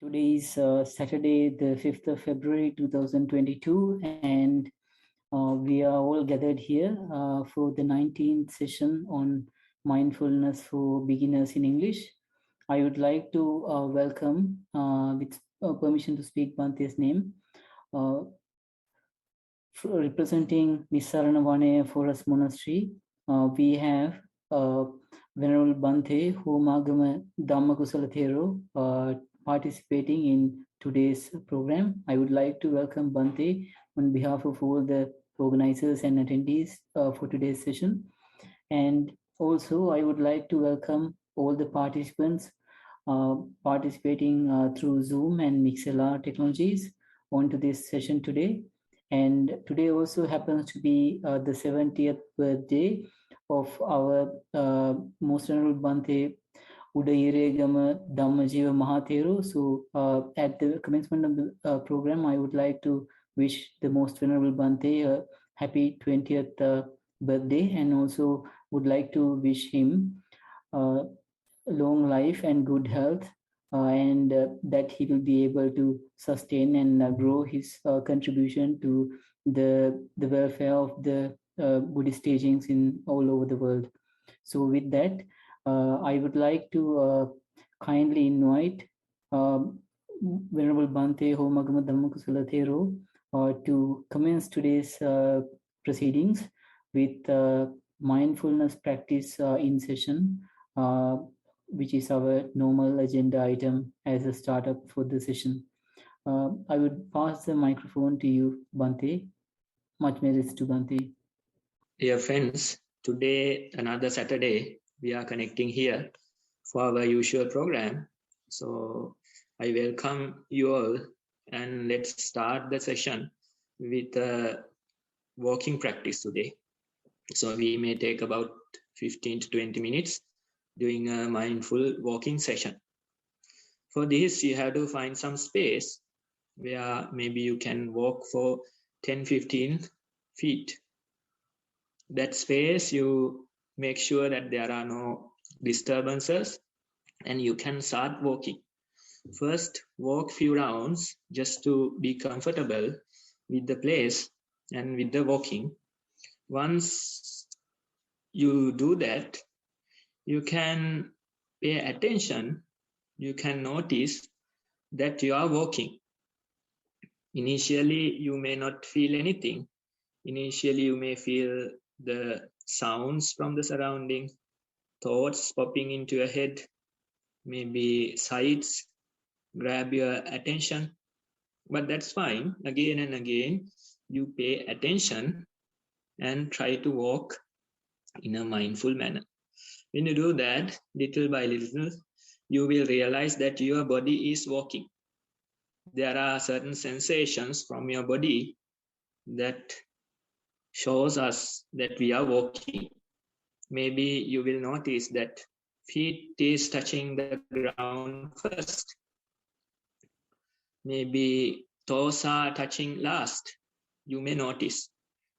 Today is Saturday, the 5th of February 2022, and we are all gathered here for the 19th session on mindfulness for beginners in English. I would like to welcome, with permission to speak Bhante's name, uh, representing Nissarana Vanaya Forest Monastery. We have Venerable Bhante Homagama Dhamma Kusala Thero participating in today's program. I would like to welcome Bhante on behalf of all the organizers and attendees for today's session. And also, I would like to welcome all the participants participating through Zoom and Mixlr technologies onto this session today. And today also happens to be the 70th birthday of our most venerable Bhante Udayiregama Dhammajiva Mahathero. So at the commencement of the program, I would like to wish the most venerable Bhante a happy 20th birthday, and also would like to wish him long life and good health, and that he will be able to sustain and grow his contribution to the welfare of the Buddhist teachings in all over the world. So with that, I would like to kindly invite Venerable Bhante Homagama Dhamma Kusala Thero to commence today's proceedings with mindfulness practice in session, which is our normal agenda item as a startup for the session. I would pass the microphone to you, Bhante. Much merits to Bhante. Dear friends, today, another Saturday, we are connecting here for our usual program. So I welcome you all, and let's start the session with a walking practice today. So we may take about 15 to 20 minutes doing a mindful walking session. For this, you have to find some space where maybe you can walk for 10-15 feet. That space, you make sure that there are no disturbances and you can start walking. First, walk few rounds just to be comfortable with the place and with the walking. Once you do that, you can pay attention, you can notice that you are walking. Initially, you may not feel anything. Initially, you may feel the sounds from the surrounding, thoughts popping into your head, maybe sights grab your attention, but that's fine. Again and again, you pay attention and try to walk in a mindful manner. When you do that, little by little, you will realize that your body is walking. There are certain sensations from your body that shows us that we are walking. Maybe you will notice that feet is touching the ground first. Maybe toes are touching last. You may notice.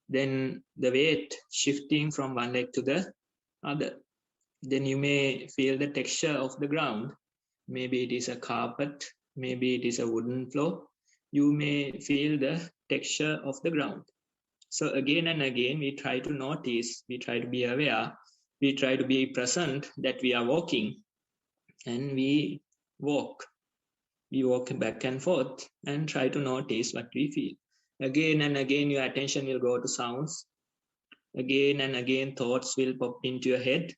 Then the weight shifting from one leg to the other. Then you may feel the texture of the ground. Maybe it is a carpet. Maybe it is a wooden floor. You may feel the texture of the ground. So again and again, we try to notice, we try to be aware, we try to be present that we are walking, and we walk. We walk back and forth and try to notice what we feel. Again and again, your attention will go to sounds. Again and again, thoughts will pop into your head.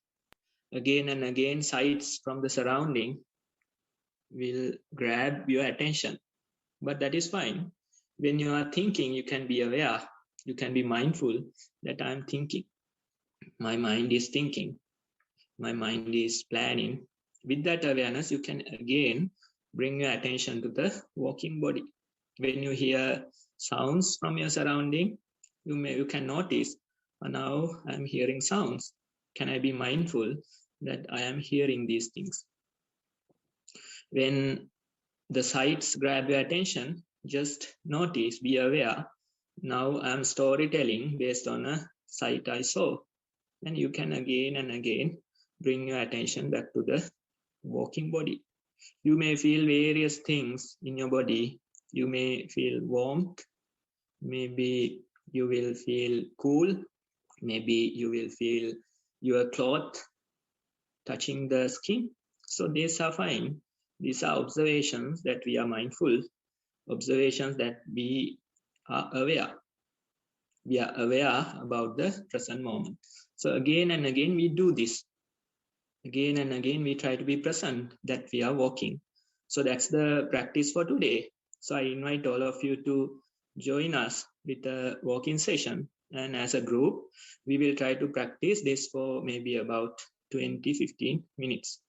Again and again, sights from the surrounding will grab your attention. But that is fine. When you are thinking, you can be aware. You can be mindful that I am thinking. My mind is thinking. My mind is planning. With that awareness, you can again bring your attention to the walking body. When you hear sounds from your surrounding, you can notice, now I'm hearing sounds. Can I be mindful that I am hearing these things? When the sights grab your attention, just notice, be aware. Now I'm storytelling based on a sight I saw. And you can again and again bring your attention back to the walking body. You may feel various things in your body. You may feel warmth. Maybe you will feel cool. Maybe you will feel your cloth touching the skin. So these are fine. These are observations that we are mindful, observations that we are aware. We are aware about the present moment. So again and again we do this. Again and again we try to be present that we are walking. So that's the practice for today. So I invite all of you to join us with a walking session. And as a group, we will try to practice this for maybe about 20-15 minutes.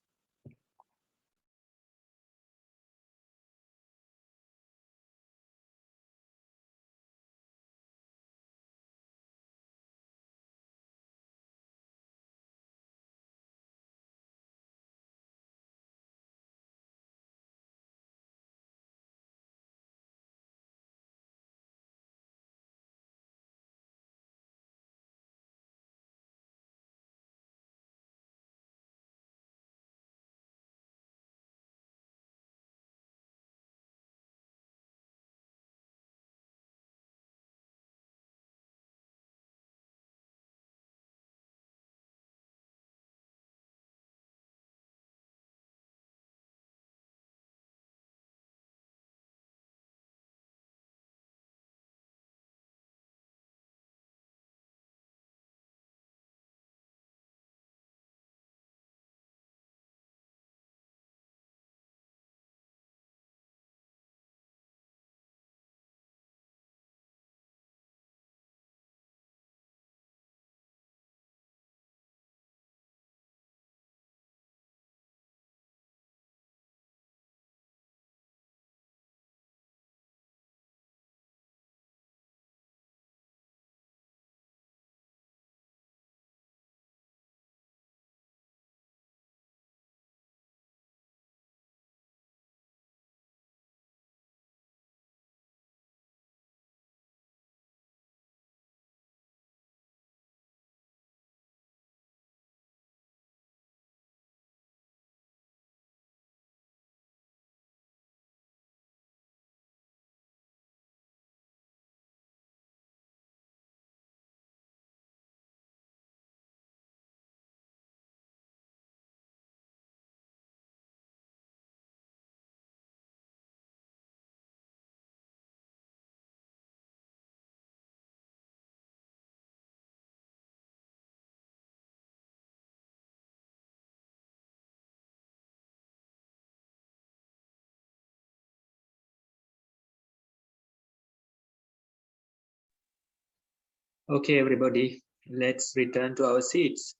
Okay, everybody, let's return to our seats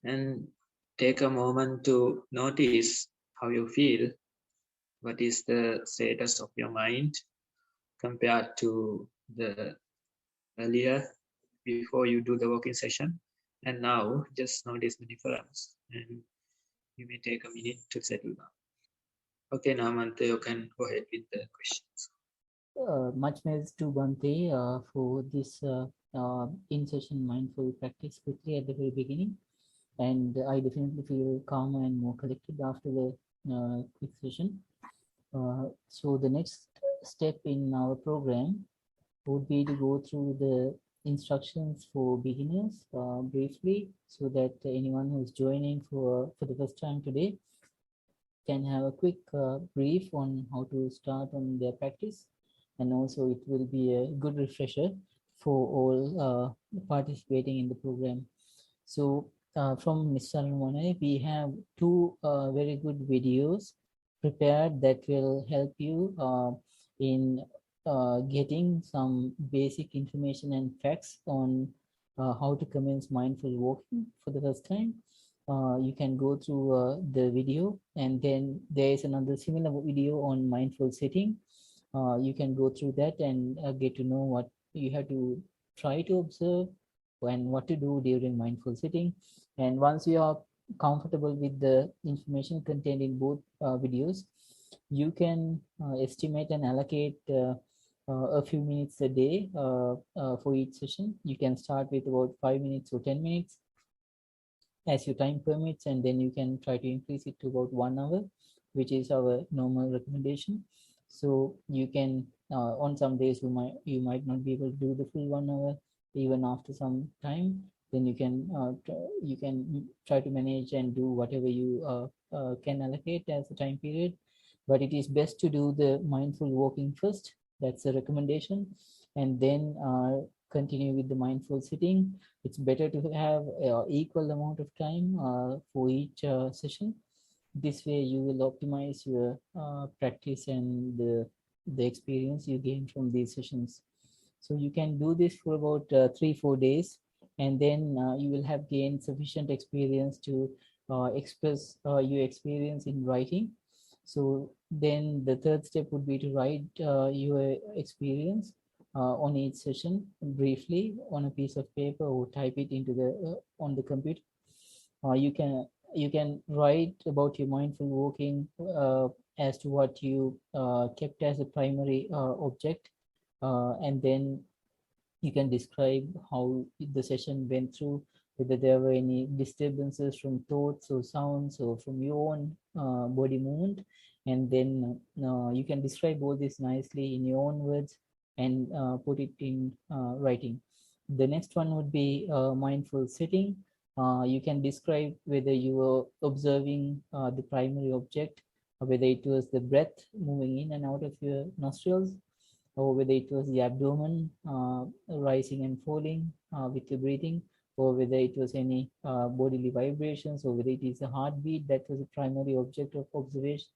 and take a moment to notice how you feel. What is the status of your mind compared to the earlier before you do the walking session? And now just notice the difference, and you may take a minute to settle down. Okay, now Mante, you can go ahead with the questions. Much thanks to Bante for this in-session mindful practice quickly at the very beginning. And I definitely feel calmer and more collected after the quick session. So the next step in our program would be to go through the instructions for beginners briefly, so that anyone who's joining for the first time today can have a quick brief on how to start on their practice. And also it will be a good refresher for all participating in the program. So from Nissarana, we have two very good videos prepared that will help you in getting some basic information and facts on how to commence mindful walking for the first time. You can go through the video, and then there is another similar video on mindful sitting. You can go through that and get to know what you have to try to observe and what to do during mindful sitting. And once you are comfortable with the information contained in both videos, you can estimate and allocate a few minutes a day for each session. You can start with about 5 minutes or 10 minutes, as your time permits, and then you can try to increase it to about 1 hour, which is our normal recommendation. So you can on some days you might not be able to do the full 1 hour even after some time. Then you can try to manage and do whatever you can allocate as a time period. But it is best to do the mindful walking first. That's a recommendation, and then continue with the mindful sitting. It's better to have equal amount of time for each session. This way you will optimize your practice and the experience you gain from these sessions. So you can do this for about 3-4 days, and then you will have gained sufficient experience to express your experience in writing. So then the third step would be to write your experience on each session briefly on a piece of paper, or type it into the on the computer. You can write about your mindful walking as to what you kept as a primary object, and then you can describe how the session went through, whether there were any disturbances from thoughts or sounds or from your own body movement. And then you can describe all this nicely in your own words and put it in writing. The next one would be mindful sitting. You can describe whether you were observing the primary object, or whether it was the breath moving in and out of your nostrils, or whether it was the abdomen rising and falling with your breathing, or whether it was any bodily vibrations, or whether it is a heartbeat that was a primary object of observation.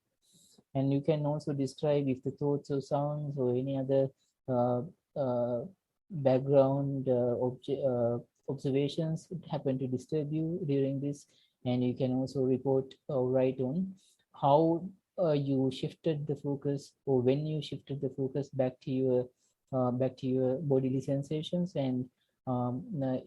And you can also describe if the thoughts or sounds or any other uh, uh, background observations happen to disturb you during this. And you can also report or write on how you shifted the focus, or when you shifted the focus back to your bodily sensations. And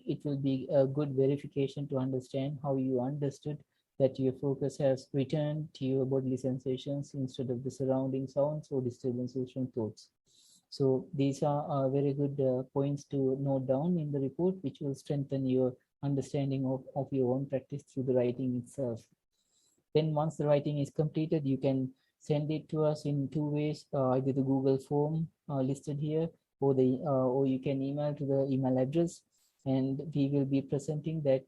it will be a good verification to understand how you understood that your focus has returned to your bodily sensations instead of the surrounding sounds or disturbances from thoughts. So these are very good points to note down in the report, which will strengthen your understanding of your own practice through the writing itself. Then once the writing is completed, you can send it to us in two ways, either the Google form listed here, or you can email to the email address, and we will be presenting that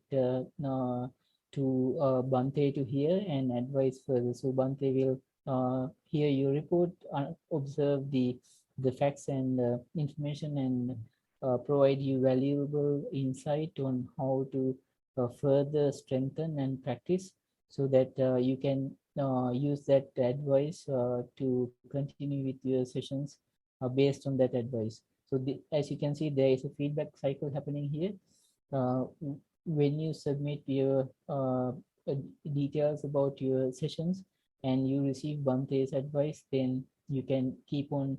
to Bhante to hear and advise further. So Bhante will hear your report, observe the facts and information, and provide you valuable insight on how to further strengthen and practice, so that you can use that advice to continue with your sessions based on that advice. So as you can see, there is a feedback cycle happening here. uh, when you submit your details about your sessions and you receive Bante's advice, then you can keep on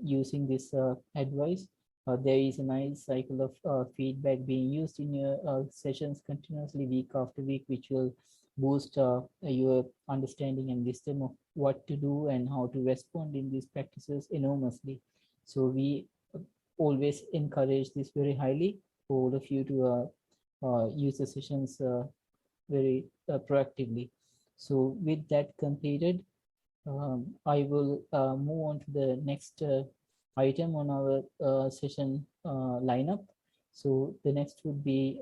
using this advice. There is a nice cycle of feedback being used in your sessions continuously, week after week, which will boost your understanding and wisdom of what to do and how to respond in these practices enormously. So we always encourage this very highly for all of you to use the sessions very proactively. So with that completed, I will move on to the next item on our session lineup. So the next would be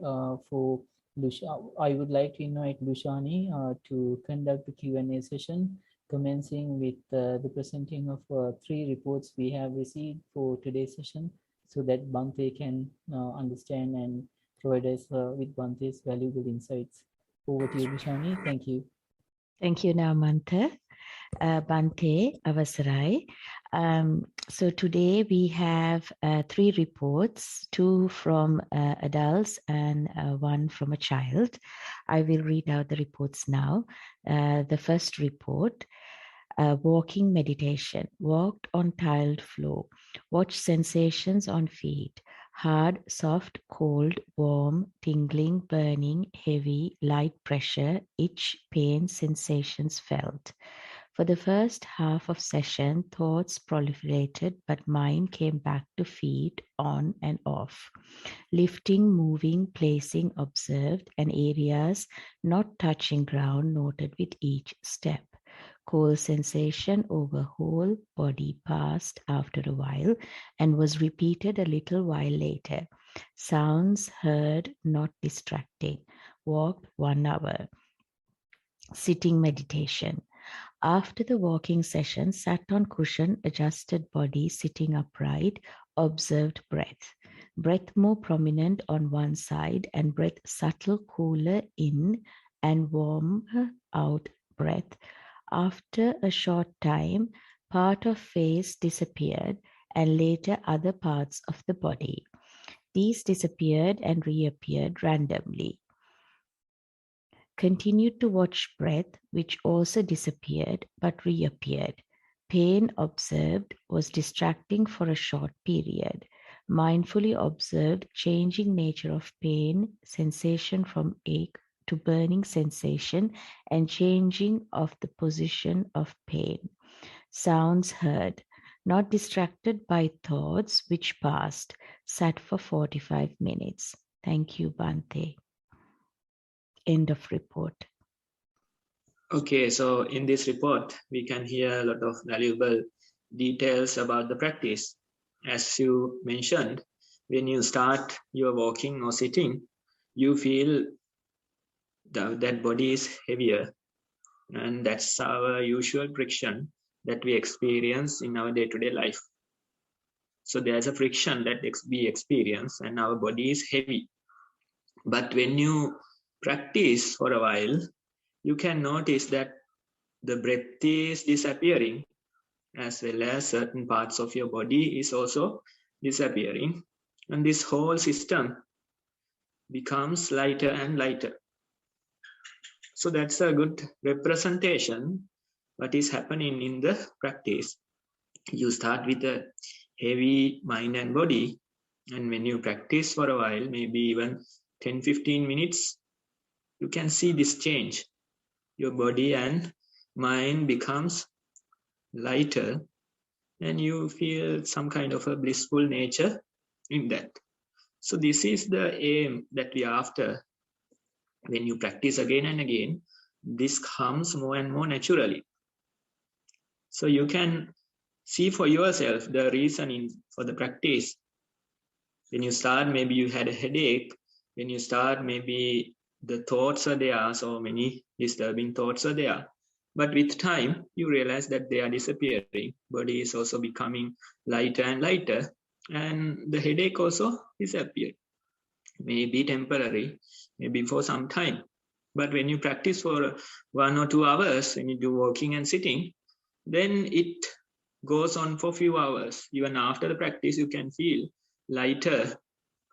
for Lusha. I would like to invite Lushani to conduct the Q&A session, commencing with the presenting of 3 reports we have received for today's session, so that Bhante can understand and provide us with Bhante's valuable insights. Over to you, Lushani. Thank you. Thank you, Namanta. Bhante Avasarai. So today we have 3 reports, 2 from adults and 1 from a child. I will read out the reports now. The first report, walking meditation. Walked on tiled floor. Watch sensations on feet. Hard, soft, cold, warm, tingling, burning, heavy, light pressure, itch, pain, sensations felt. For the first half of session, thoughts proliferated, but mind came back to feet on and off. Lifting, moving, placing observed, and areas not touching ground noted with each step. Cold sensation over whole body passed after a while and was repeated a little while later. Sounds heard, not distracting. Walked 1 hour. Sitting meditation. After the walking session, sat on cushion, adjusted body, sitting upright, observed breath. Breath more prominent on one side and breath subtle, cooler in and warmer out breath. After a short time, part of face disappeared and later other parts of the body. These disappeared and reappeared randomly. Continued to watch breath, which also disappeared but reappeared. Pain observed was distracting for a short period. Mindfully observed changing nature of pain, sensation from ache to burning sensation, and changing of the position of pain. Sounds heard, not distracted by thoughts which passed. Sat for 45 minutes. Thank you, Bhante. End of report. Okay, so in this report, we can hear a lot of valuable details about the practice. As you mentioned, when you start your walking or sitting, you feel that body is heavier. And that's our usual friction that we experience in our day-to-day life. So there's a friction that we experience and our body is heavy. But when you practice for a while, you can notice that the breath is disappearing, as well as certain parts of your body is also disappearing. And this whole system becomes lighter and lighter. So that's a good representation what is happening in the practice. You start with a heavy mind and body, and when you practice for a while, maybe even 10-15 minutes, you can see this change. Your body and mind becomes lighter and you feel some kind of a blissful nature in that. So this is the aim that we are after. When you practice again and again, this comes more and more naturally. So you can see for yourself the reasoning for the practice. When you start, maybe you had a headache. When you start, maybe the thoughts are there, so many disturbing thoughts are there. But with time, you realize that they are disappearing. Body is also becoming lighter and lighter. And the headache also disappeared. Maybe temporary, maybe for some time. But when you practice for 1 or 2 hours, when you do walking and sitting, then it goes on for a few hours. Even after the practice, you can feel lighter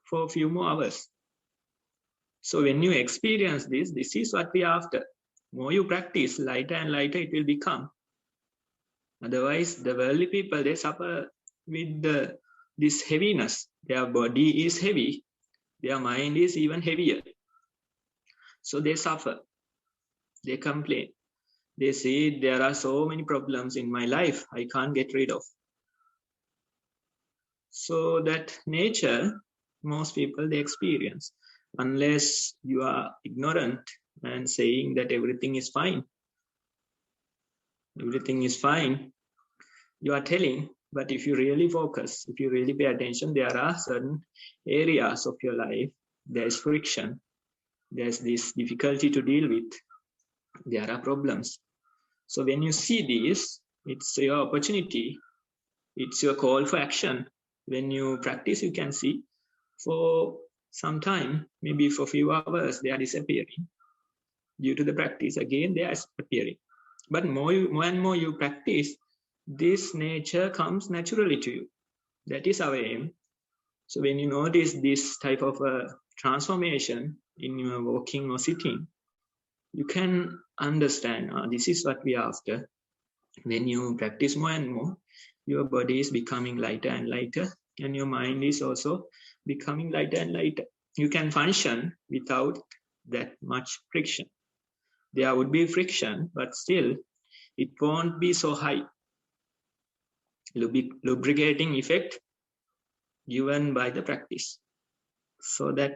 for a few more hours. So when you experience this is what we are after. More you practice, lighter and lighter it will become. Otherwise, the worldly people, they suffer with this heaviness. Their body is heavy. Their mind is even heavier. So they suffer. They complain. They say, there are so many problems in my life I can't get rid of. So that nature, most people, they experience. Unless you are ignorant and saying that everything is fine. Everything is fine. You are telling, but if you really focus, if you really pay attention, there are certain areas of your life, there is friction. There's this difficulty to deal with. There are problems. So when you see this, it's your opportunity. It's your call for action. When you practice, you can see for some time, maybe for a few hours, they are disappearing. Due to the practice, again, they are appearing. But more and more you practice, this nature comes naturally to you. That is our aim. So when you notice this type of a transformation in your walking or sitting, you can understand this is what we are after. When you practice more and more, your body is becoming lighter and lighter, and your mind is also becoming lighter and lighter. You can function without that much friction. There would be friction, but still it won't be so high. Lubricating effect given by the practice. So that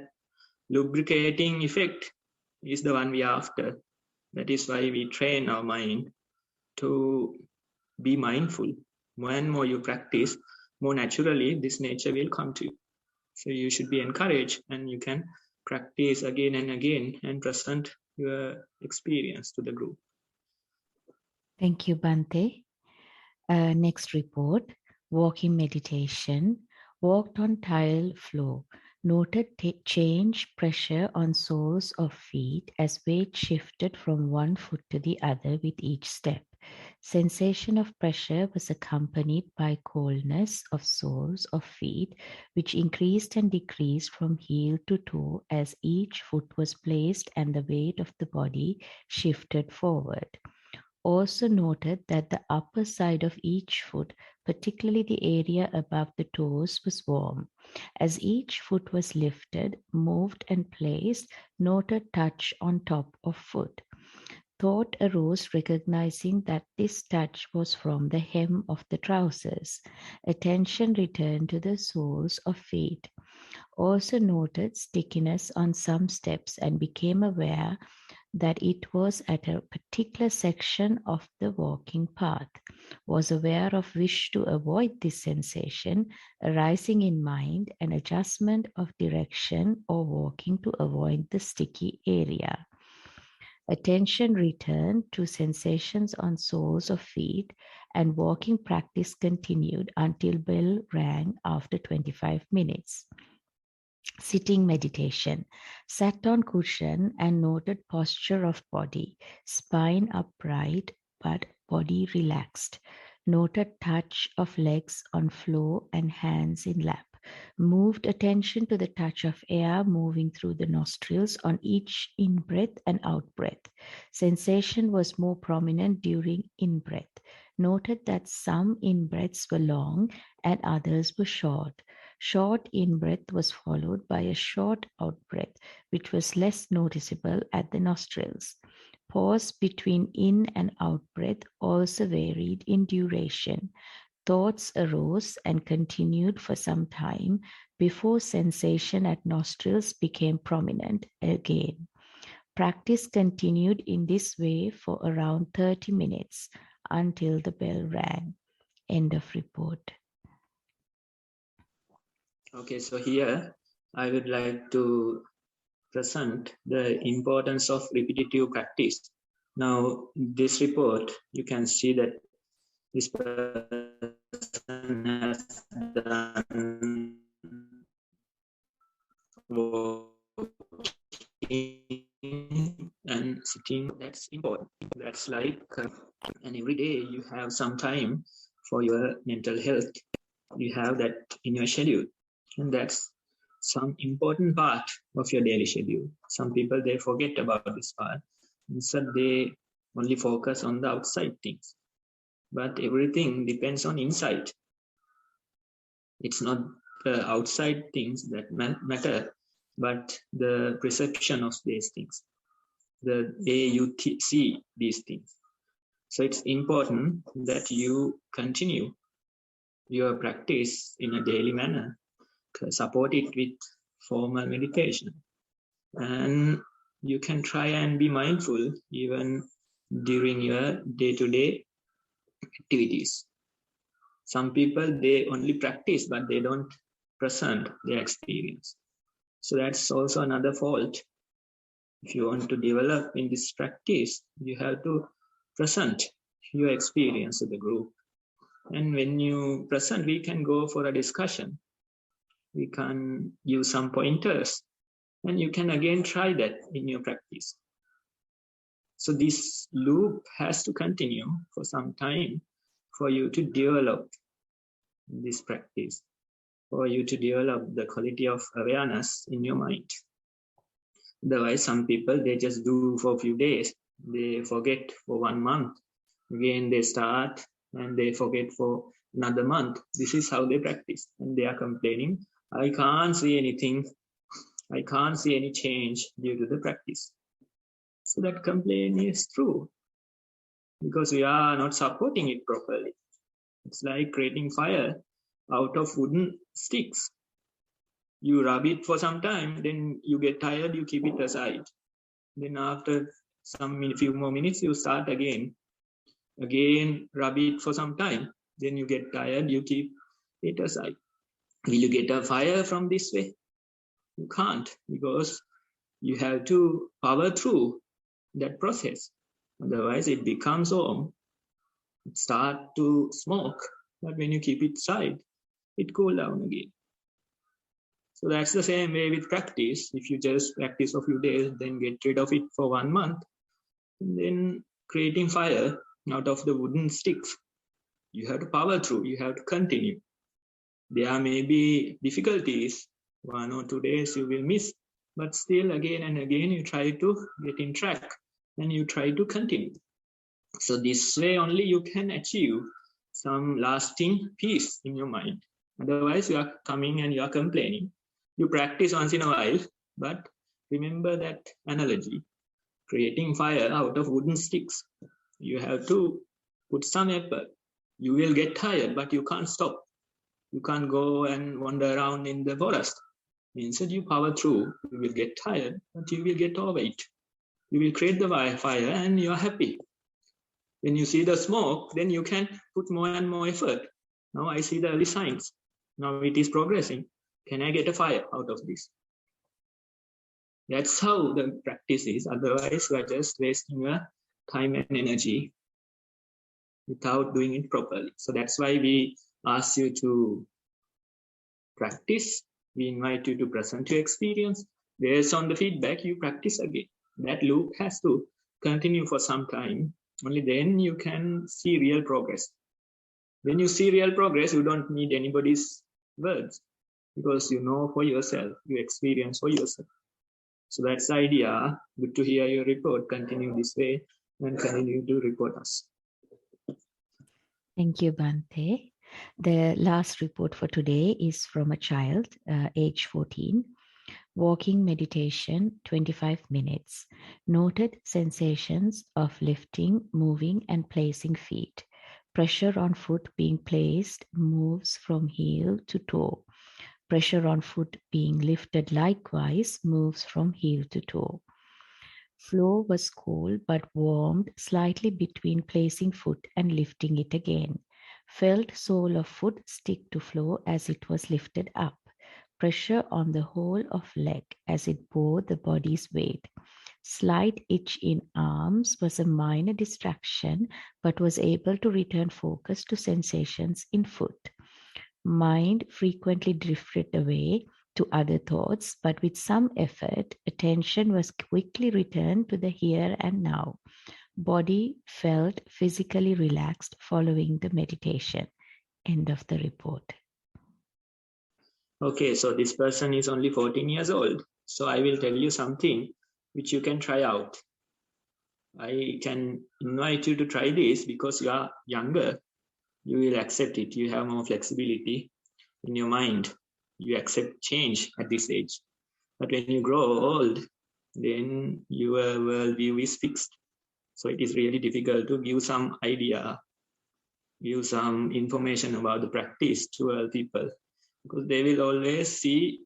lubricating effect is the one we are after. That is why we train our mind to be mindful. More and more you practice, more naturally this nature will come to you. So you should be encouraged, and you can practice again and again and present your experience to the group. Thank you, Bhante. Next report, walking meditation. Walked on tile floor. Noted change pressure on soles of feet as weight shifted from one foot to the other with each step. Sensation of pressure was accompanied by coldness of soles of feet, which increased and decreased from heel to toe as each foot was placed and the weight of the body shifted forward. Also noted that the upper side of each foot, particularly the area above the toes, was warm. As each foot was lifted, moved and placed, noted touch on top of foot. Thought arose recognizing that this touch was from the hem of the trousers. Attention returned to the soles of feet. Also noted stickiness on some steps and became aware that it was at a particular section of the walking path. Was aware of wish to avoid this sensation arising in mind, an adjustment of direction or walking to avoid the sticky area. Attention returned to sensations on soles of feet, and walking practice continued until bell rang after 25 minutes. Sitting meditation. Sat on cushion and noted posture of body, spine upright but body relaxed. Noted touch of legs on floor and hands in lap. Moved attention to the touch of air moving through the nostrils on each in-breath and out-breath. Sensation was more prominent during in-breath. Noted that some in-breaths were long and others were short. Short in-breath was followed by a short out-breath, which was less noticeable at the nostrils. Pause between in and out-breath also varied in duration. Thoughts arose and continued for some time before sensation at nostrils became prominent again. Practice continued in this way for around 30 minutes until the bell rang. End of report. Okay, so here I would like to present the importance of repetitive practice. Now, this report, you can see that this person has done walking and sitting. That's important. That's like, and every day you have some time for your mental health. You have that in your schedule. And that's some important part of your daily schedule. Some people, they forget about this part. Instead, they only focus on the outside things. But everything depends on inside. It's not the outside things that matter, but the perception of these things, the way you see these things. So it's important that you continue your practice in a daily manner. Support it with formal meditation, and you can try and be mindful even during your day-to-day activities. Some people, they only practice but they don't present their experience, so that's also another fault. If you want to develop in this practice, you have to present your experience to the group, and when you present, we can go for a discussion. We can use some pointers, and you can again try that in your practice. So this loop has to continue for some time for you to develop this practice, for you to develop the quality of awareness in your mind. Otherwise, some people, they just do for a few days, they forget for 1 month, again they start and they forget for another month. This is how they practice, and they are complaining, I can't see anything, I can't see any change due to the practice. So that complaint is true. because we are not supporting it properly. It's like creating fire out of wooden sticks. You rub it for some time, then you get tired, you keep it aside. Then after few more minutes, you start again rub it for some time. Then you get tired, you keep it aside. Will you get a fire from this way? You can't, because you have to power through that process. Otherwise, it becomes warm. It starts to smoke, but when you keep it aside, it cools down again. So that's the same way with practice. If you just practice a few days, then get rid of it for 1 month, and then creating fire out of the wooden sticks, you have to power through, you have to continue. There may be difficulties, 1 or 2 days you will miss, but still again and again you try to get in track and you try to continue. So this way only you can achieve some lasting peace in your mind. Otherwise you are coming and you are complaining. You practice once in a while, but remember that analogy, creating fire out of wooden sticks. You have to put some effort. You will get tired, but you can't stop. You can't go and wander around in the forest. Instead, you power through. You will get tired, but you will get over it. You will create the fire and you are happy. When you see the smoke, then you can put more and more effort. Now I see the early signs. Now it is progressing. Can I get a fire out of this? That's how the practice is. Otherwise, you are just wasting your time and energy without doing it properly. So that's why we ask you to practice. We invite you to present your experience. Based on the feedback, you practice again. That loop has to continue for some time. Only then you can see real progress. When you see real progress, you don't need anybody's words, because you know for yourself, you experience for yourself. So that's the idea. Good to hear your report. Continue this way and continue to report us. Thank you, Bhante. The last report for today is from a child, age 14. Walking meditation, 25 minutes. Noted sensations of lifting, moving, and placing feet. Pressure on foot being placed moves from heel to toe. Pressure on foot being lifted likewise moves from heel to toe. Floor was cool but warmed slightly between placing foot and lifting it again. Felt sole of foot stick to floor as it was lifted up. Pressure on the whole of leg as it bore the body's weight. Slight itch in arms was a minor distraction, but was able to return focus to sensations in foot. Mind frequently drifted away to other thoughts, but with some effort, attention was quickly returned to the here and now. Body felt physically relaxed following the meditation. End of the report. Okay, so this person is only 14 years old. So I will tell you something which you can try out. I can invite you to try this because you are younger. You will accept it. You have more flexibility in your mind. You accept change at this age. But when you grow old, then your worldview is fixed. So it is really difficult to give some idea, give some information about the practice to old people, because they will always see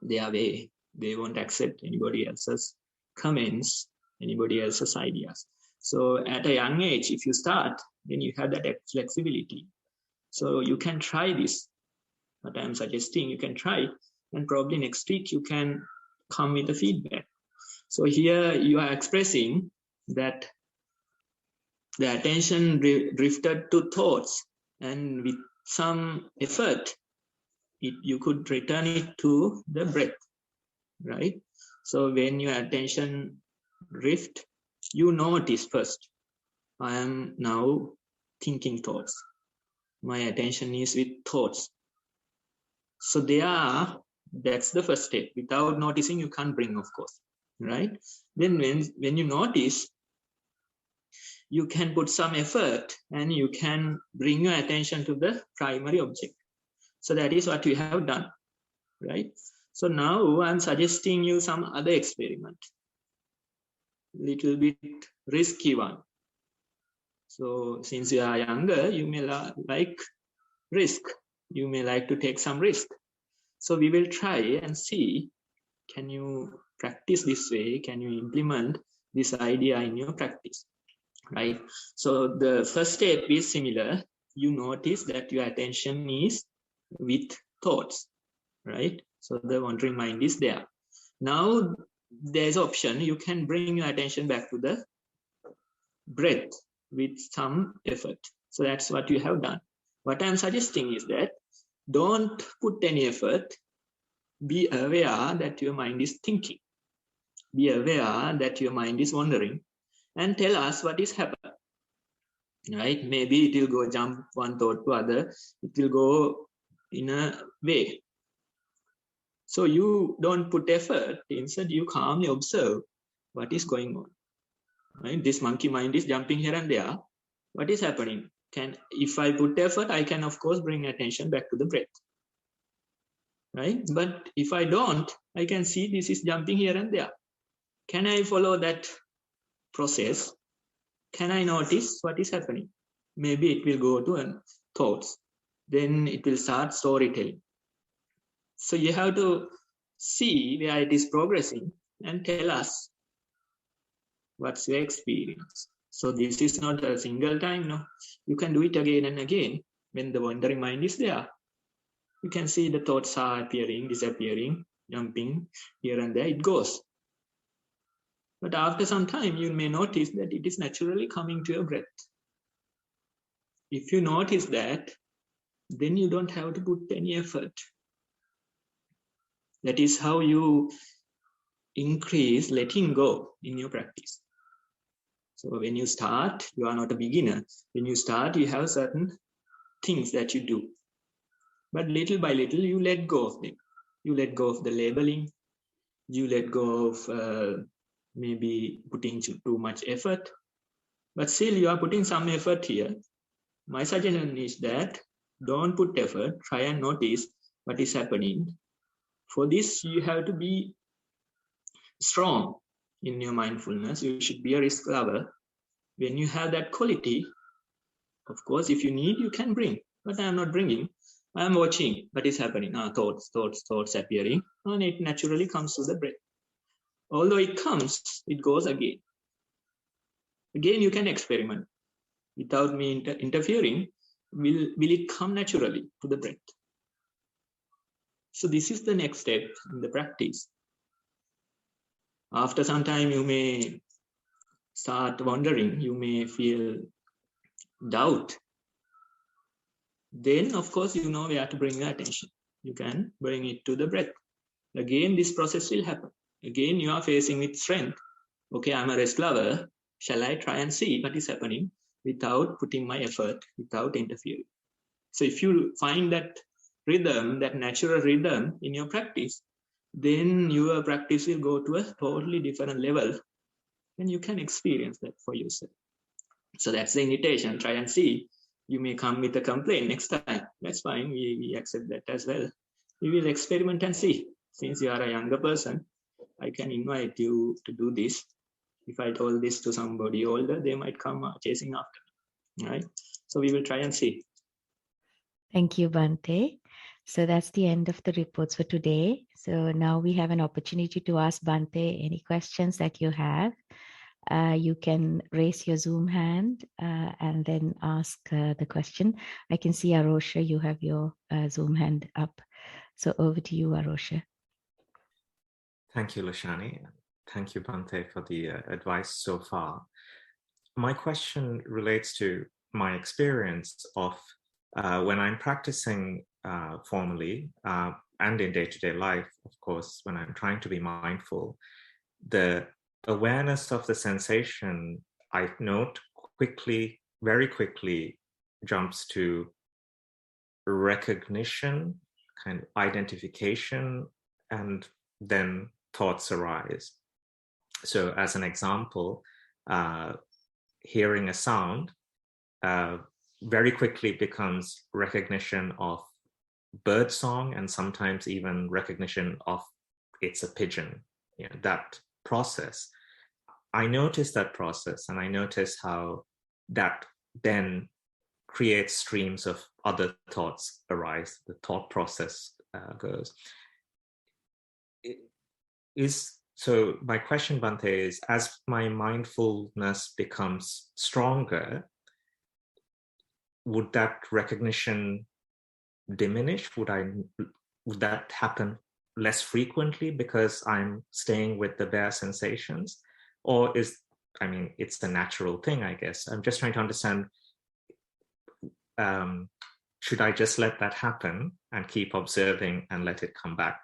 their way. They won't accept anybody else's comments, anybody else's ideas. So at a young age, if you start, then you have that flexibility. So you can try this. What I'm suggesting, you can try, and probably next week you can come with the feedback. So here you are expressing that the attention drifted to thoughts, and with some effort, you could return it to the breath, right? So when your attention drift, you notice first, I am now thinking thoughts. My attention is with thoughts. So that's the first step. Without noticing, you can't bring, of course, right? Then when you notice, you can put some effort and you can bring your attention to the primary object. So that is what we have done, right? So now I'm suggesting you some other experiment, little bit risky one. So since you are younger, you may like risk. You may like to take some risk. So we will try and see, can you practice this way? Can you implement this idea in your practice, right? So the first step is similar. You notice that your attention is with thoughts, right? So the wandering mind is there. Now there's option. You can bring your attention back to the breath with some effort. So that's what you have done. What I'm suggesting is that don't put any effort. Be aware that your mind is thinking. Be aware that your mind is wandering, and tell us what is happening, right? Maybe it will go jump one thought to other. It will go in a way. So you don't put effort. Instead, you calmly observe what is going on, right? This monkey mind is jumping here and there. What is happening? If I put effort, I can, of course, bring attention back to the breath, right? But if I don't, I can see this is jumping here and there. Can I follow that process? Can I notice what is happening? Maybe it will go to thoughts. Then it will start storytelling. So you have to see where it is progressing and tell us what's your experience. So this is not a single time, no. You can do it again and again. When the wandering mind is there, you can see the thoughts are appearing, disappearing, jumping here and there, it goes. But after some time, you may notice that it is naturally coming to your breath. If you notice that, then you don't have to put any effort. That is how you increase letting go in your practice. So when you start, you are not a beginner. When you start, you have certain things that you do. But little by little, you let go of them. You let go of the labeling. You let go of maybe putting too much effort. But still, you are putting some effort here. My suggestion is that don't put effort. Try and notice what is happening. For this, you have to be strong in your mindfulness. You should be a risk lover. When you have that quality, of course, if you need, you can bring. But I am not bringing. I am watching what is happening. Thoughts appearing. And it naturally comes to the breath. Although it comes, it goes again. Again, you can experiment. Without me interfering, will it come naturally to the breath? So this is the next step in the practice. After some time, you may start wondering, you may feel doubt. Then, of course, you know where to bring your attention. You can bring it to the breath. Again, this process will happen. Again, you are facing with strength. Okay, I'm a rest lover. Shall I try and see what is happening without putting my effort, without interfering? So if you find that rhythm, that natural rhythm in your practice, then your practice will go to a totally different level and you can experience that for yourself. So that's the invitation. Try and see. You may come with a complaint next time. That's fine. We accept that as well. We will experiment and see. Since you are a younger person, I can invite you to do this. If I told this to somebody older, they might come chasing after me, right? So we will try and see. Thank you, Bhante. So that's the end of the reports for today. So now we have an opportunity to ask Bhante any questions that you have. You can raise your Zoom hand and then ask the question. I can see, Arosha, you have your Zoom hand up. So over to you, Arosha. Thank you, Lashani. Thank you, Bhante, for the advice so far. My question relates to my experience of when I'm practicing formally and in day-to-day life, of course, when I'm trying to be mindful, the awareness of the sensation, I note quickly, very quickly, jumps to recognition, kind of identification, and then thoughts arise. So as an example, hearing a sound very quickly becomes recognition of bird song and sometimes even recognition of it's a pigeon. You know, that process. I notice that process and I notice how that then creates streams of other thoughts arise, the thought process goes. So my question, Bhante, is as my mindfulness becomes stronger, would that recognition diminish? Would that happen less frequently because I'm staying with the bare sensations? Or it's a natural thing, I guess. I'm just trying to understand, should I just let that happen and keep observing and let it come back,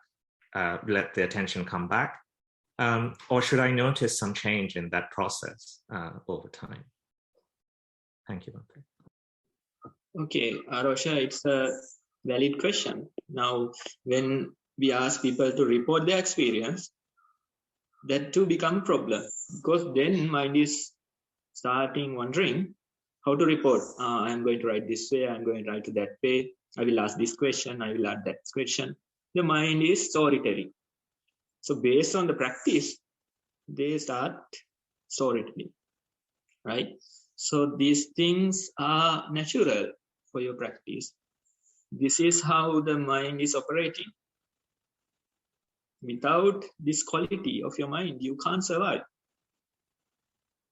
let the attention come back? Or should I notice some change in that process over time? Thank you, Bhante. Okay, Arosha, it's a valid question. Now, when we ask people to report their experience, that too become a problem, because then mind is starting wondering how to report. I'm going to write this way, I'm going to write that way, I will ask this question, I will ask that question. The mind is storytelling. So based on the practice, they start storytelling, right? So these things are natural for your practice. This is how the mind is operating. Without this quality of your mind, you can't survive.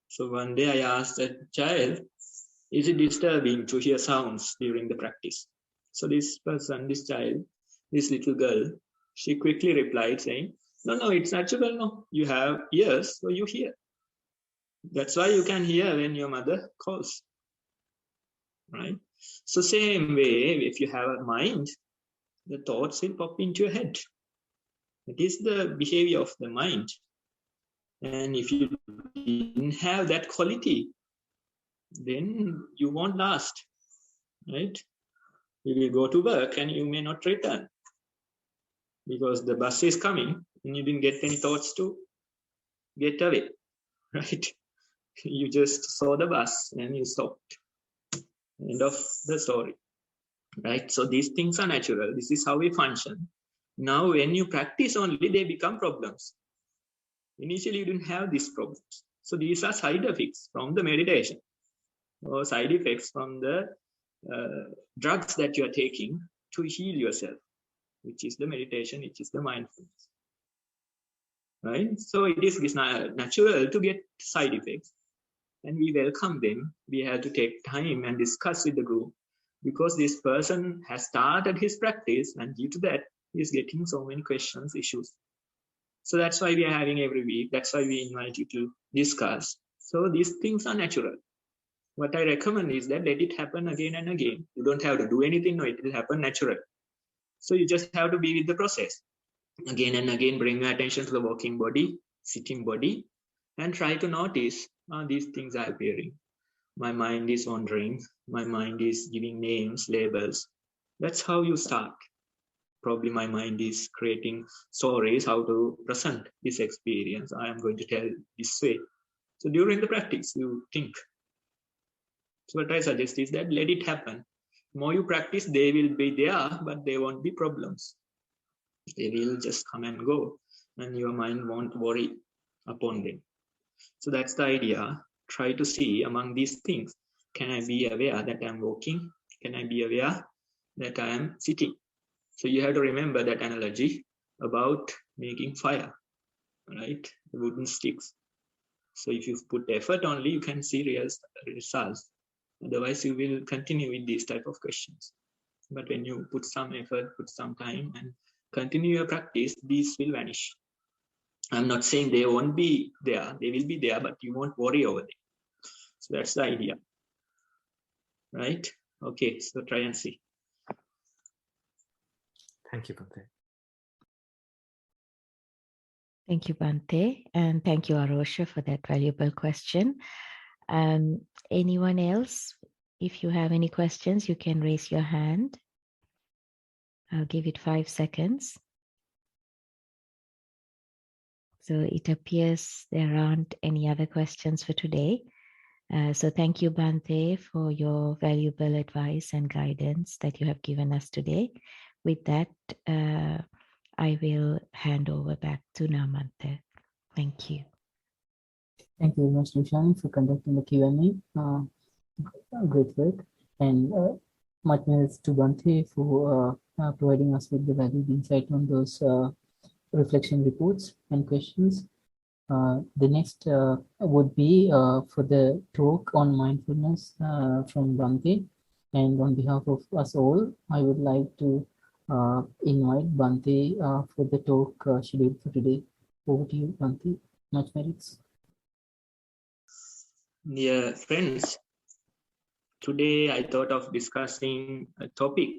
So one day I asked a child, is it disturbing to hear sounds during the practice? So this person, this child, this little girl, she quickly replied saying, no, it's natural. No, you have ears, so you hear. That's why you can hear when your mother calls, right? So same way, if you have a mind, the thoughts will pop into your head. It is the behavior of the mind. And if you didn't have that quality, then you won't last, right? You will go to work and you may not return because the bus is coming and you didn't get any thoughts to get away, right? You just saw the bus and you stopped. End of the story, right? So these things are natural. This is how we function. Now, when you practice only, they become problems. Initially, you didn't have these problems. So these are side effects from the meditation or side effects from the drugs that you are taking to heal yourself, which is the meditation, which is the mindfulness, right? So it is natural to get side effects, and we welcome them. We have to take time and discuss with the group, because this person has started his practice, and due to that, he is getting so many questions, issues. So that's why we are having every week. That's why we invite you to discuss. So these things are natural. What I recommend is that let it happen again and again. You don't have to do anything. No, it will happen naturally. So you just have to be with the process. Again and again, bring your attention to the walking body, sitting body, and try to notice these things are appearing. My mind is wandering. My mind is giving names, labels. That's how you start. Probably my mind is creating stories how to present this experience. I am going to tell this way. So during the practice, you think. So what I suggest is that let it happen. The more you practice, they will be there, but they won't be problems. They will just come and go, and your mind won't worry upon them. So that's the idea. Try to see among these things, can I be aware that I'm walking? Can I be aware that I am sitting? So you have to remember that analogy about making fire, right? The wooden sticks. So if you put effort only, you can see real results. Otherwise, you will continue with these type of questions. But when you put some effort, put some time, and continue your practice, these will vanish. I'm not saying they won't be there. They will be there, but you won't worry over them. So that's the idea, right? Okay, so try and see. Thank you, Bhante. Thank you, Bhante, and thank you, Arosha, for that valuable question. Anyone else? If you have any questions, you can raise your hand. I'll give it 5 seconds. So it appears there aren't any other questions for today. So thank you, Bhante, for your valuable advice and guidance that you have given us today. With that, I will hand over back to Namante. Thank you. Thank you very much, Lushani, for conducting the Q&A. Great work. And much thanks to Bhante for providing us with the valuable insight on those reflection reports and questions. The next would be for the talk on mindfulness from Bhante. And on behalf of us all, I would like to invite Bhante for the talk scheduled for today. Over to you, Bhante. Much merits. Dear friends, today I thought of discussing a topic.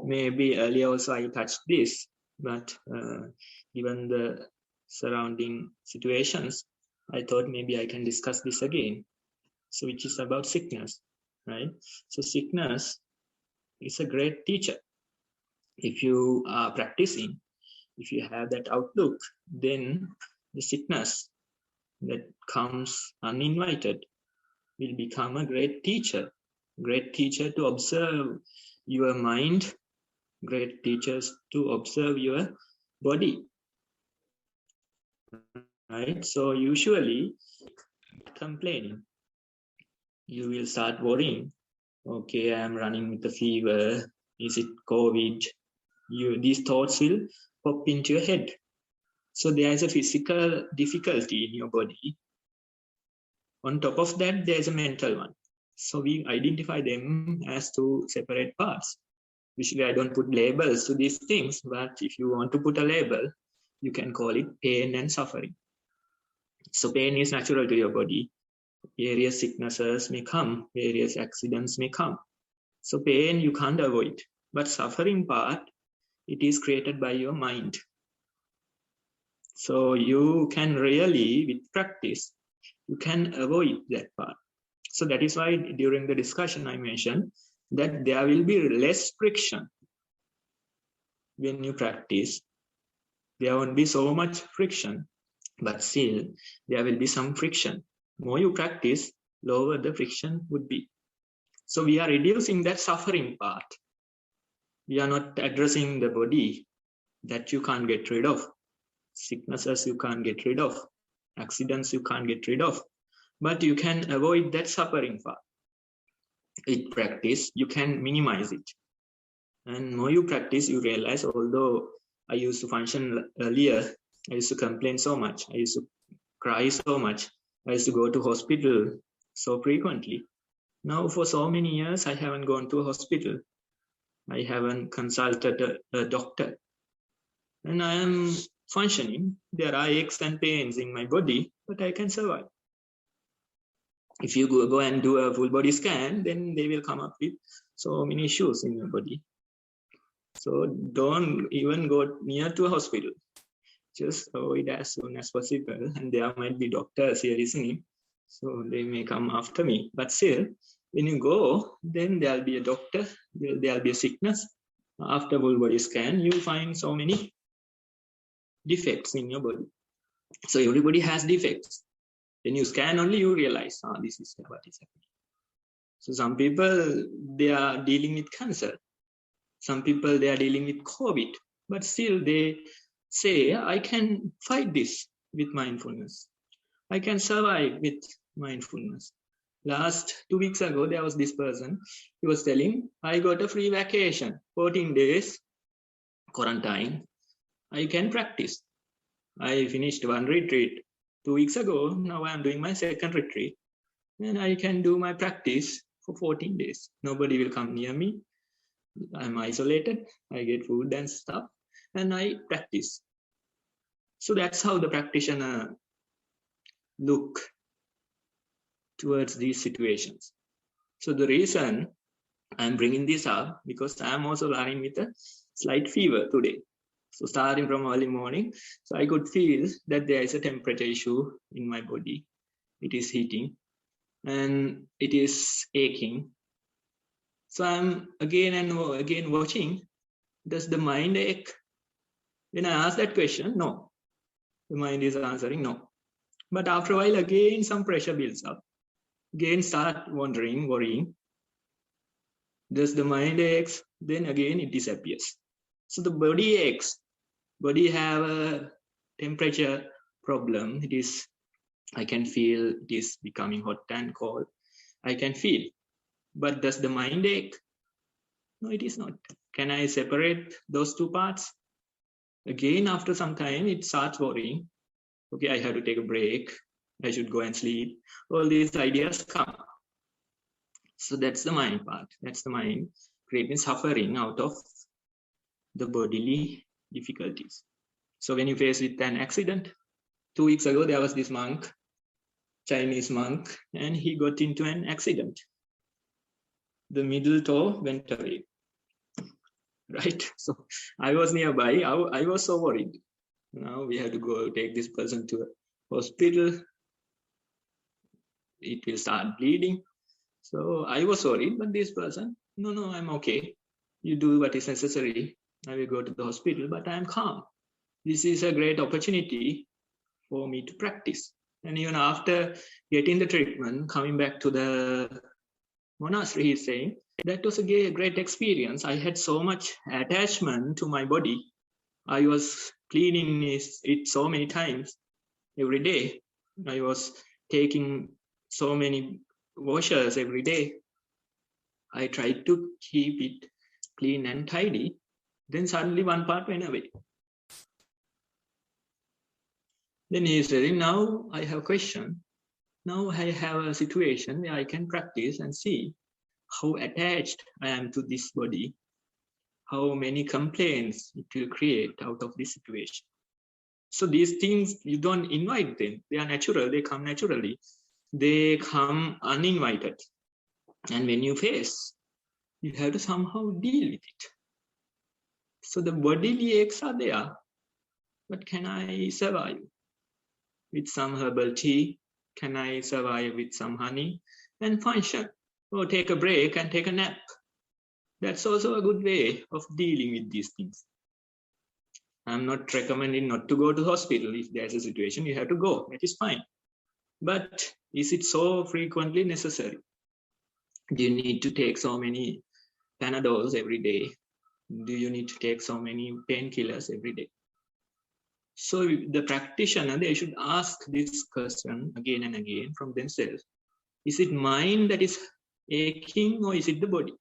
Maybe earlier also I touched this, but given the surrounding situations, I thought maybe I can discuss this again. So which is about sickness, right? So sickness is a great teacher. If you are practicing, if you have that outlook, then the sickness that comes uninvited will become a great teacher to observe your mind, great teachers to observe your body, right? So usually complaining, you will start worrying. Okay, I am running with a fever. Is it COVID? These thoughts will pop into your head. So there is a physical difficulty in your body. On top of that, there is a mental one. So we identify them as two separate parts. Usually I don't put labels to these things, but if you want to put a label, you can call it pain and suffering. So pain is natural to your body. Various sicknesses may come, various accidents may come. So pain you can't avoid, but suffering part, it is created by your mind. So you can really, with practice, you can avoid that part. So that is why during the discussion I mentioned that there will be less friction when you practice. There won't be so much friction, but still there will be some friction. More you practice, lower the friction would be. So we are reducing that suffering part. We are not addressing the body that you can't get rid of. Sicknesses you can't get rid of. Accidents you can't get rid of. But you can avoid that suffering part. With practice, you can minimize it. And more you practice, you realize, although I used to function earlier, I used to complain so much, I used to cry so much, I used to go to hospital so frequently. Now for so many years, I haven't gone to a hospital. I haven't consulted a doctor. And I am functioning. There are aches and pains in my body, but I can survive. If you go and do a full body scan, then they will come up with so many issues in your body. So don't even go near to a hospital. Just avoid as soon as possible. And there might be doctors here listening, so they may come after me. But still, when you go, then there'll be a doctor, there'll be a sickness. After full body scan, you find so many defects in your body. So everybody has defects. When you scan only, you realize, this is what is happening. So some people, they are dealing with cancer. Some people, they are dealing with COVID. But still, they say, I can fight this with mindfulness. I can survive with mindfulness. Last 2 weeks ago, there was this person. He was telling, I got a free vacation, 14 days, quarantine. I can practice. I finished one retreat 2 weeks ago. Now I'm doing my second retreat. And I can do my practice for 14 days. Nobody will come near me. I'm isolated. I get food and stuff. And I practice. So that's how the practitioner look towards these situations. So the reason I'm bringing this up, because I'm also running with a slight fever today. So starting from early morning, so I could feel that there is a temperature issue in my body. It is heating and it is aching. So I'm again and again watching, does the mind ache? When I ask that question, no. The mind is answering no. But after a while, again, some pressure builds up. Again, start wondering, worrying. Does the mind aches? Then again, it disappears. So the body aches. Body have a temperature problem. It is, I can feel it is becoming hot and cold. I can feel. But does the mind ache? No, it is not. Can I separate those two parts? Again, after some time, it starts worrying. Okay, I have to take a break. I should go and sleep. All these ideas come. So that's the mind part. That's the mind creating suffering out of the bodily difficulties. So when you face with an accident, 2 weeks ago, there was this monk, Chinese monk, and he got into an accident. The middle toe went away, right? So I was nearby. I was so worried. Now we have to go take this person to a hospital. It will start bleeding. So I was worried, but this person, no, I'm okay. You do what is necessary. I will go to the hospital, but I'm calm. This is a great opportunity for me to practice. And even after getting the treatment, coming back to the monastery, he's saying, that was a great experience. I had so much attachment to my body. I was cleaning it so many times every day. I was taking so many washes every day. I tried to keep it clean and tidy. Then suddenly one part went away. Then he is saying, now I have a question. Now I have a situation where I can practice and see how attached I am to this body, how many complaints it will create out of this situation. So these things, you don't invite them. They are natural. They come naturally. They come uninvited. And when you face, you have to somehow deal with it. So the bodily aches are there. But can I survive with some herbal tea? Can I survive with some honey and function? Or take a break and take a nap? That's also a good way of dealing with these things. I'm not recommending not to go to the hospital. If there's a situation, you have to go. That is fine. But is it so frequently necessary? Do you need to take so many Panadols every day? Do you need to take so many painkillers every day? So the practitioner, they should ask this question again and again from themselves. Is it mind that is aching or is it the body?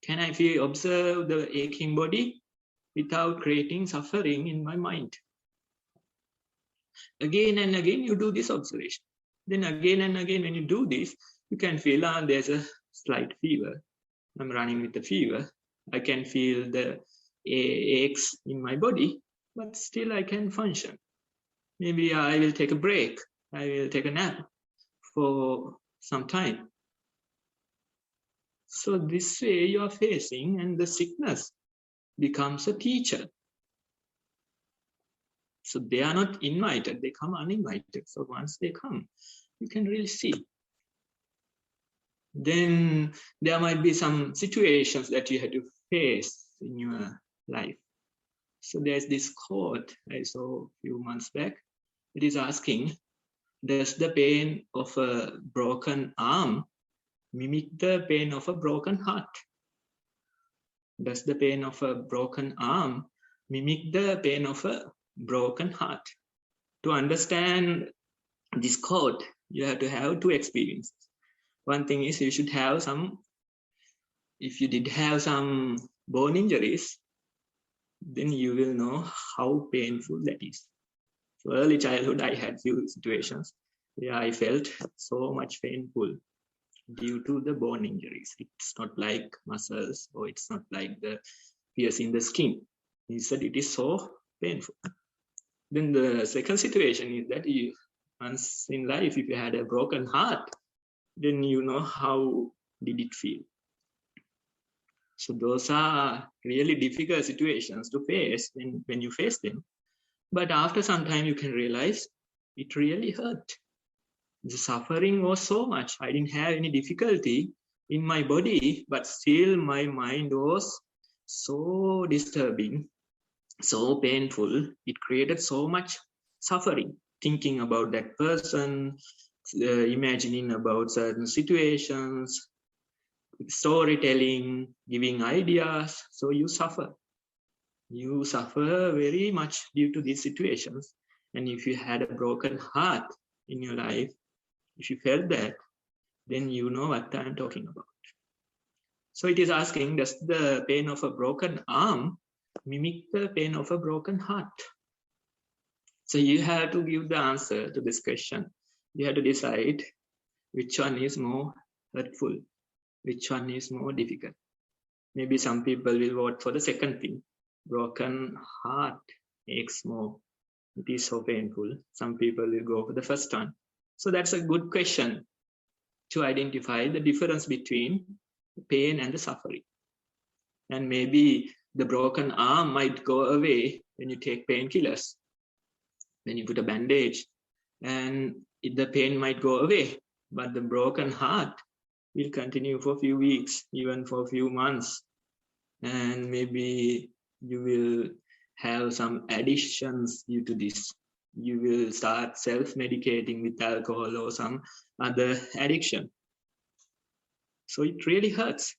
Can I observe the aching body without creating suffering in my mind? Again and again, you do this observation. Then again and again, when you do this, you can feel there's a slight fever. I'm running with the fever. I can feel the aches in my body, but still I can function. Maybe I will take a break. I will take a nap for some time. So this way you are facing, and the sickness becomes a teacher. So they are not invited, they come uninvited. So once they come, you can really see. Then there might be some situations that you have to face in your life. So there's this quote I saw a few months back. It is asking, does the pain of a broken arm mimic the pain of a broken heart? Does the pain of a broken arm mimic the pain of a broken heart? To understand this quote, you have to have two experiences. One thing is you should have some, if you did have some bone injuries, then you will know how painful that is. So early childhood, I had few situations where I felt so much painful due to the bone injuries. It's not like muscles, or it's not like the piercing the skin. He said it is so painful. Then the second situation is that once in life, if you had a broken heart, then you know how did it feel. So those are really difficult situations to face when you face them. But after some time, you can realize it really hurt. The suffering was so much. I didn't have any difficulty in my body, but still my mind was so disturbing, so painful. It created so much suffering, thinking about that person, imagining about certain situations, storytelling, giving ideas. So you suffer. You suffer very much due to these situations. And if you had a broken heart in your life, if you felt that, then you know what I'm talking about. So it is asking, does the pain of a broken arm mimic the pain of a broken heart? So you have to give the answer to this question. You have to decide which one is more hurtful, which one is more difficult. Maybe some people will vote for the second thing. Broken heart aches more. It is so painful. Some people will go for the first one. So that's a good question to identify the difference between the pain and the suffering. And maybe the broken arm might go away when you take painkillers, when you put a bandage, and the pain might go away, but the broken heart will continue for a few weeks, even for a few months. And maybe you will have some addictions due to this. You will start self-medicating with alcohol or some other addiction. So it really hurts.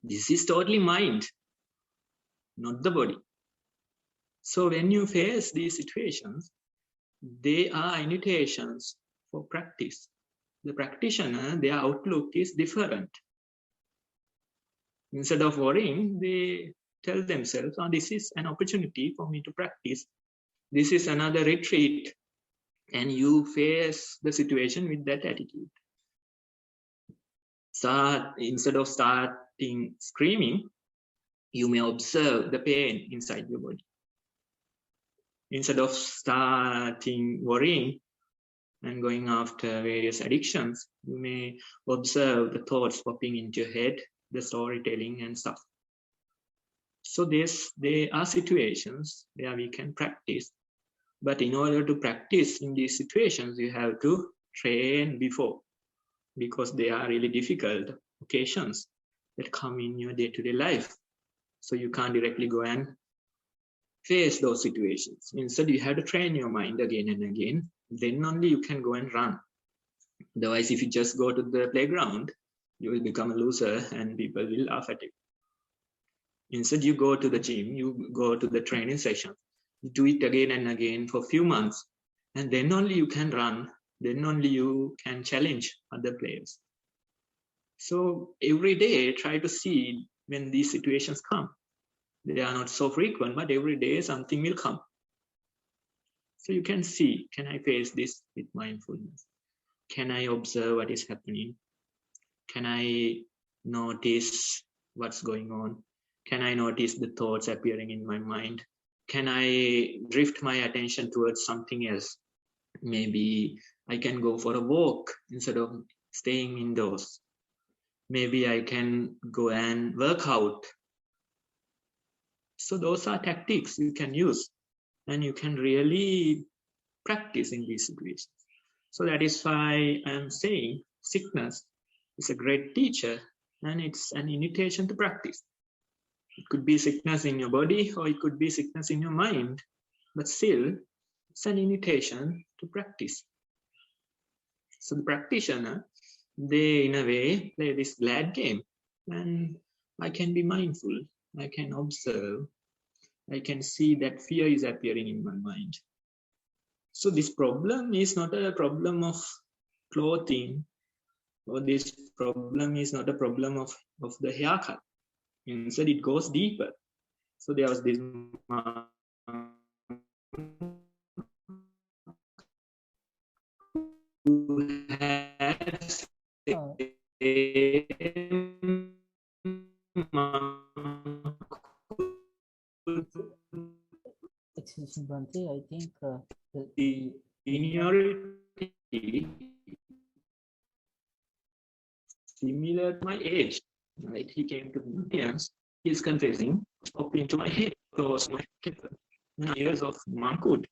This is totally mind, not the body. So when you face these situations, they are invitations for practice. The practitioner, their outlook is different. Instead of worrying, they tell themselves, oh, this is an opportunity for me to practice. This is another retreat. And you face the situation with that attitude. Instead of starting screaming, you may observe the pain inside your body. Instead of starting worrying and going after various addictions, you may observe the thoughts popping into your head, the storytelling and stuff. So there are situations where we can practice. But in order to practice in these situations, you have to train before, because they are really difficult occasions that come in your day-to-day life. So you can't directly go and face those situations. Instead, you have to train your mind again and again. Then only you can go and run. Otherwise, if you just go to the playground, you will become a loser and people will laugh at you. Instead, you go to the gym, you go to the training session, you do it again and again for a few months, and then only you can run, then only you can challenge other players. So every day, try to see when these situations come. They are not so frequent, but every day something will come. So you can see, can I face this with mindfulness? Can I observe what is happening? Can I notice what's going on? Can I notice the thoughts appearing in my mind? Can I drift my attention towards something else? Maybe I can go for a walk instead of staying indoors. Maybe I can go and work out. So those are tactics you can use, and you can really practice in these situations. So that is why I'm saying sickness is a great teacher, and it's an invitation to practice. It could be sickness in your body, or it could be sickness in your mind, but still it's an invitation to practice. So the practitioner, they in a way play this glad game, and I can be mindful, I can observe, I can see that fear is appearing in my mind. So this problem is not a problem of clothing, or this problem is not a problem of the haircut. Instead, it goes deeper. So there was this who had Excuse me, Bhante, I think the seniority similar to my age. Right? He came to me and he's confessing, popped into my head, close my years of monkhood.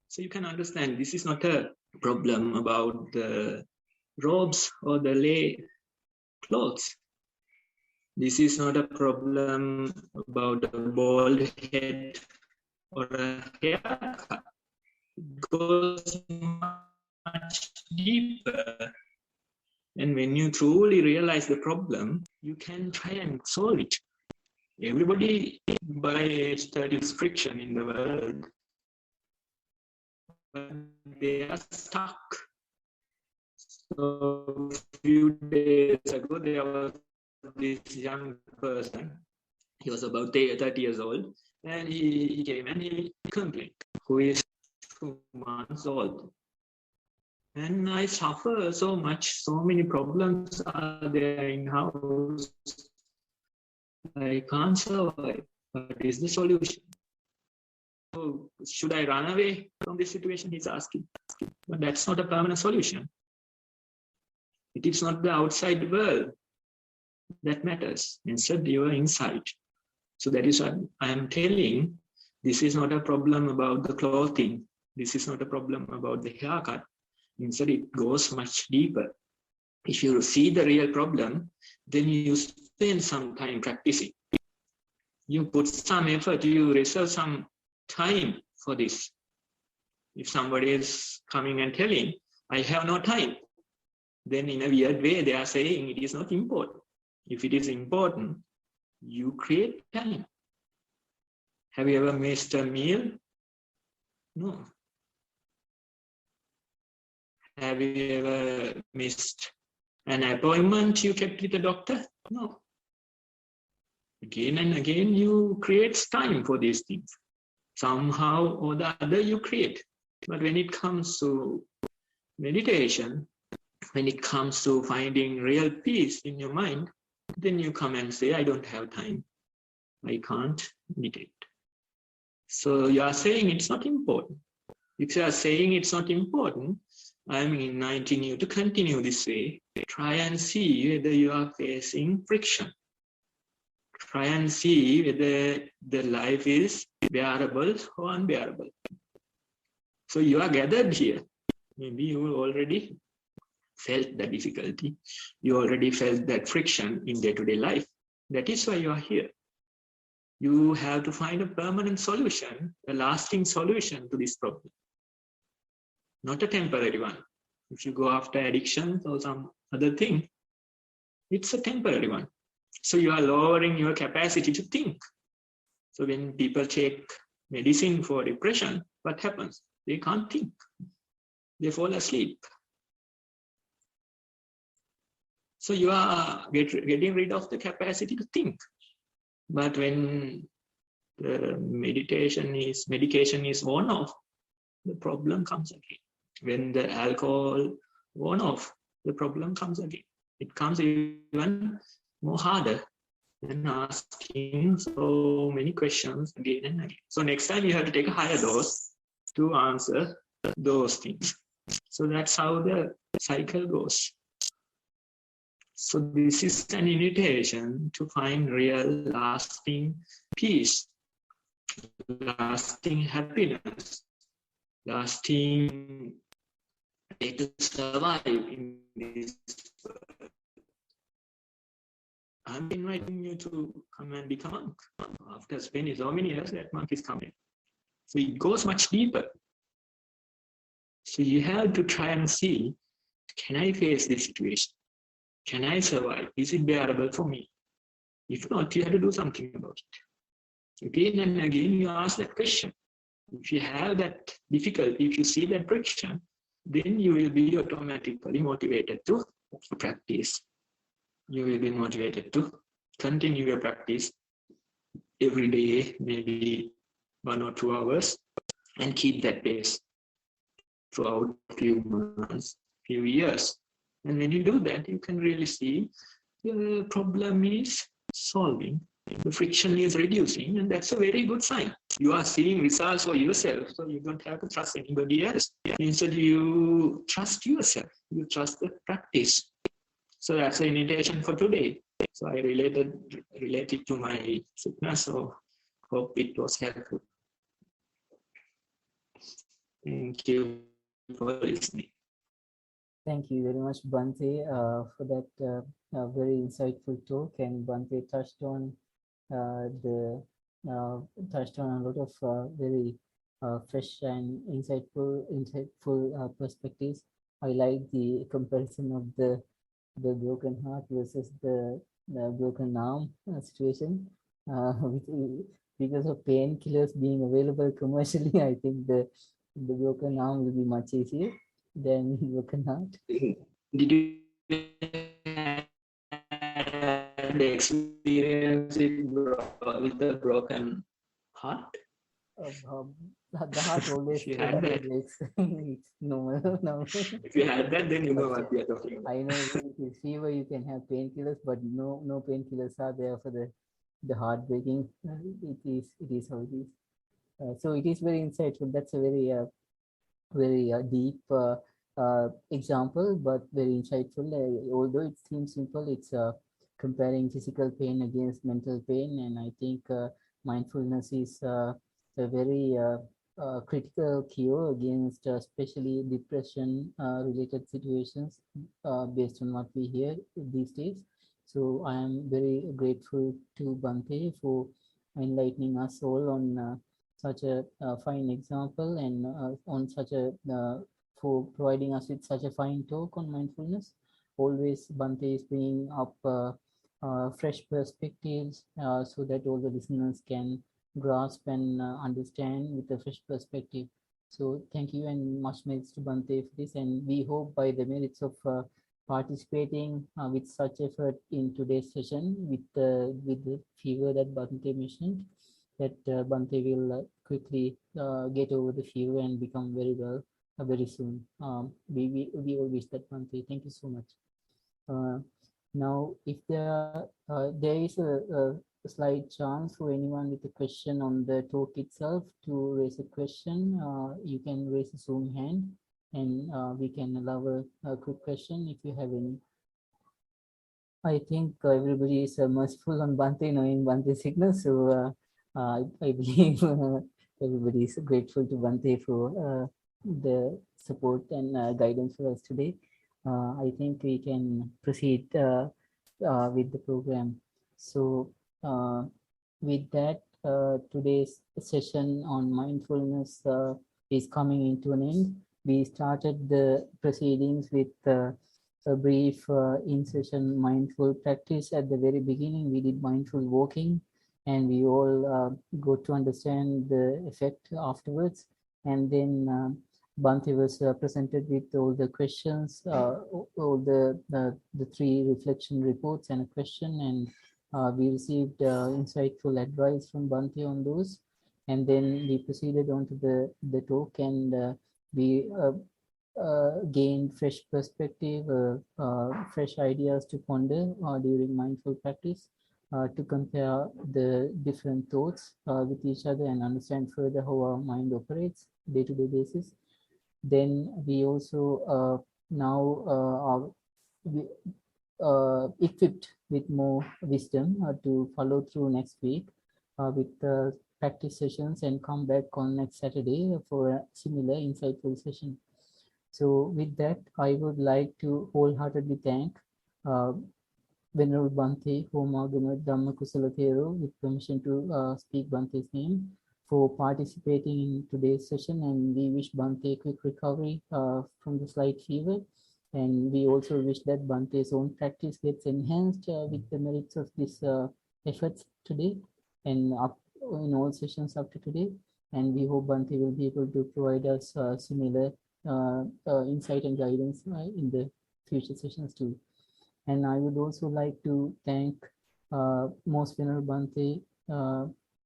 So you can understand this is not a problem about the robes or the lay clothes. This is not a problem about a bald head or a haircut. It goes much deeper. And when you truly realize the problem, you can try and solve it. Everybody by age 30 is friction in the world, but they are stuck. So a few days ago, there was this young person. He was about 30 years old, and he came and he complained, who is 2 months old. And I suffer so much, so many problems are there in house. I can't survive. What is the solution? So should I run away from this situation? He's asking. But that's not a permanent solution. It is not the outside world that matters. Instead, your inside. So that is what I am telling. This is not a problem about the clothing. This is not a problem about the haircut. Instead, it goes much deeper. If you see the real problem, then you spend some time practicing. You put some effort, you reserve some time for this. If somebody is coming and telling, I have no time, then in a weird way, they are saying it is not important. If it is important, you create time. Have you ever missed a meal? No. Have you ever missed an appointment you kept with the doctor? No. Again and again, you create time for these things. Somehow or the other, you create. But when it comes to meditation, when it comes to finding real peace in your mind, then you come and say, I don't have time. I can't meditate. So you are saying it's not important. If you are saying it's not important, I'm inviting you to continue this way. Try and see whether you are facing friction. Try and see whether the life is bearable or unbearable. So you are gathered here. Maybe you already felt the difficulty. You already felt that friction in day-to-day life. That is why you are here. You have to find a permanent solution, a lasting solution to this problem. Not a temporary one. If you go after addictions or some other thing, it's a temporary one. So you are lowering your capacity to think. So when people take medicine for depression, what happens? They can't think. They fall asleep. So you are getting rid of the capacity to think. But when the medication is worn off, the problem comes again. When the alcohol worn off, the problem comes again. It comes even more harder than asking so many questions again and again. So next time you have to take a higher dose to answer those things. So that's how the cycle goes. So this is an invitation to find real lasting peace, lasting happiness, lasting way to survive in this world. I'm inviting you to come and become a monk. After spending so many years, that monk is coming. So it goes much deeper. So you have to try and see, can I face this situation? Can I survive? Is it bearable for me? If not, you have to do something about it. Again and again, you ask that question. If you have that difficulty, if you see that friction, then you will be automatically motivated to practice. You will be motivated to continue your practice every day, maybe 1 or 2 hours, and keep that pace throughout few months, few years. And when you do that, you can really see the problem is solving, the friction is reducing, and that's a very good sign. You are seeing results for yourself, so you don't have to trust anybody else. Instead, you trust yourself, you trust the practice. So that's the invitation for today. So I related to my sickness, so hope it was helpful. Thank you for listening. Thank you very much, Bhante, for that very insightful talk. And Bhante touched on a lot of very fresh and insightful perspectives. I like the comparison of the broken heart versus the broken arm situation. Because of painkillers being available commercially, I think the broken arm will be much easier than broken heart. Did you have the experience with the broken heart? The heart always If you had that, breaks. It's normal. No. if you had that, then you know But what we are talking about. I know with fever you can have painkillers, but no painkillers are there for the heart breaking. It is how it is. So it is very insightful. That's a very deep example, but very insightful. Although it seems simple, it's comparing physical pain against mental pain, and I think mindfulness is a very critical cure against especially depression related situations based on what we hear these days. So I am very grateful to Bante for enlightening us all on such a fine example and on such a for providing us with such a fine talk on mindfulness. Always Bante is bringing up fresh perspectives so that all the listeners can grasp and understand with a fresh perspective. So thank you and much merits to Bante for this, and we hope by the merits of participating with such effort in today's session with the fever that Bante mentioned, that Bante will quickly get over the fever and become very well very soon. We all wish that, Bante. Thank you so much. Now, if there is a slight chance for anyone with a question on the talk itself to raise a question, you can raise a Zoom hand and we can allow a quick question if you have any. I think everybody is merciful on Bante, knowing Bante's sickness. So I believe everybody is grateful to Bante for the support and guidance for us today. I think we can proceed with the program. So with that, today's session on mindfulness is coming into an end. We started the proceedings with a brief in-session mindful practice. At the very beginning, we did mindful walking, and we all got to understand the effect afterwards. And then Bhante was presented with all the questions, all the three reflection reports and a question, and we received insightful advice from Bhante on those. And then we proceeded on to the talk, and we gain fresh perspective, fresh ideas to ponder during mindful practice, to compare the different thoughts with each other and understand further how our mind operates day-to-day basis. Then we also now equipped with more wisdom to follow through next week with practice sessions and come back on next Saturday for a similar insightful session. So with that, I would like to wholeheartedly thank Venerable Bhante, Homagama Dhamma Kusala Thero, with permission to speak Bhante's name, for participating in today's session, and we wish Bhante a quick recovery from the slight fever. And we also wish that Bhante's own practice gets enhanced with the merits of this efforts today and up in all sessions up to today. And we hope Bhante will be able to provide us similar insight and guidance in the future sessions too. And I would also like to thank Most Venerable Bhante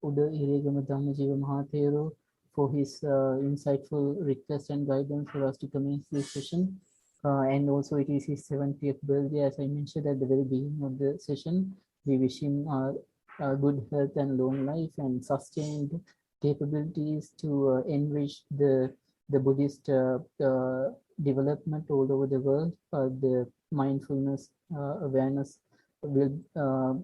Uda Iregama Dhammajiva Mahathero for his insightful request and guidance for us to commence this session. And also it is his 70th birthday, as I mentioned at the very beginning of the session. We wish him good health and long life and sustained capabilities to enrich the Buddhist development all over the world. The mindfulness awareness will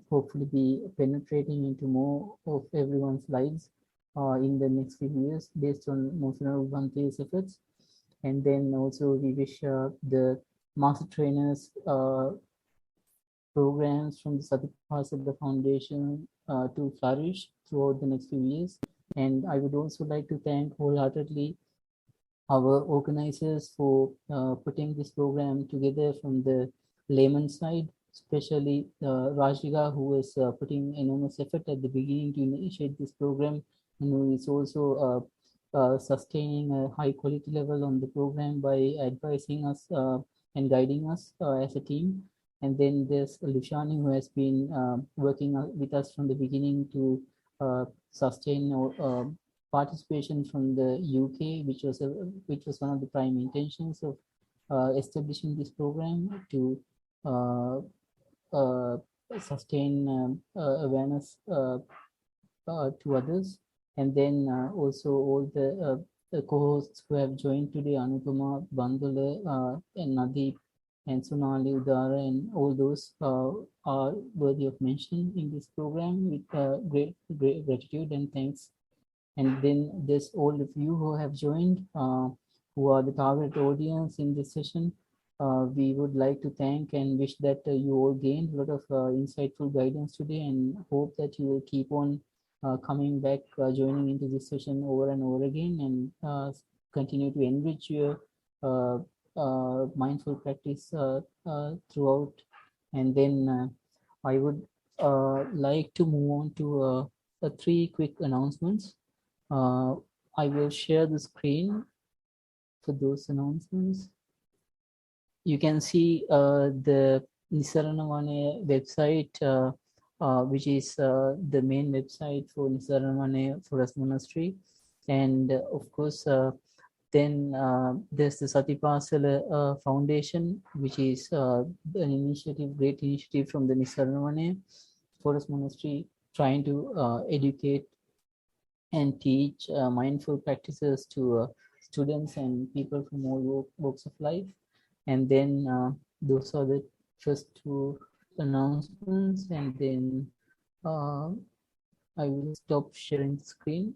hopefully be penetrating into more of everyone's lives in the next few years based on Most Venerable Bhante's efforts. And then also we wish the master trainers programs from the Satipasada Foundation to flourish throughout the next few years. And I would also like to thank wholeheartedly our organizers for putting this program together from the layman side, especially Rajika, who was putting enormous effort at the beginning to initiate this program, and who is also sustaining a high quality level on the program by advising us and guiding us as a team. And then there's Lushani, who has been working with us from the beginning to sustain our participation from the UK, which was one of the prime intentions of establishing this program to sustain awareness to others. And then also all the co-hosts who have joined today, Anupama, Bandula, and Nadeep, and Sonali, Udara, and all those are worthy of mention in this program with great gratitude and thanks. And then there's all of you who have joined, who are the target audience in this session. We would like to thank and wish that you all gained a lot of insightful guidance today, and hope that you will keep on coming back, joining into this session over and over again, and continue to enrich your mindful practice throughout. And then I would like to move on to 3 quick announcements. I will share the screen for those announcements. You can see the Nissarana Vanaya website, which is the main website for Nissarana Vanaya Forest Monastery. And of course, then there's the Satipasala Foundation, which is an initiative, great initiative from the Nissarana Vanaya Forest Monastery, trying to educate and teach mindful practices to students and people from all walks of life. And then those are the first 2 announcements, and then I will stop sharing the screen.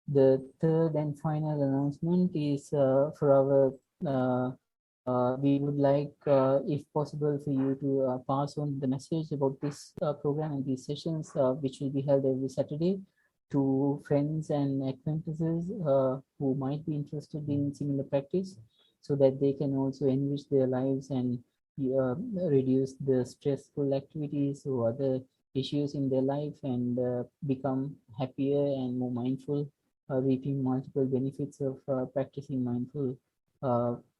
The third and final announcement is for our we would like, if possible, for you to pass on the message about this program and these sessions, which will be held every Saturday, to friends and acquaintances who might be interested in similar practice, so that they can also enrich their lives and reduce the stressful activities or other issues in their life, and become happier and more mindful, reaping multiple benefits of practicing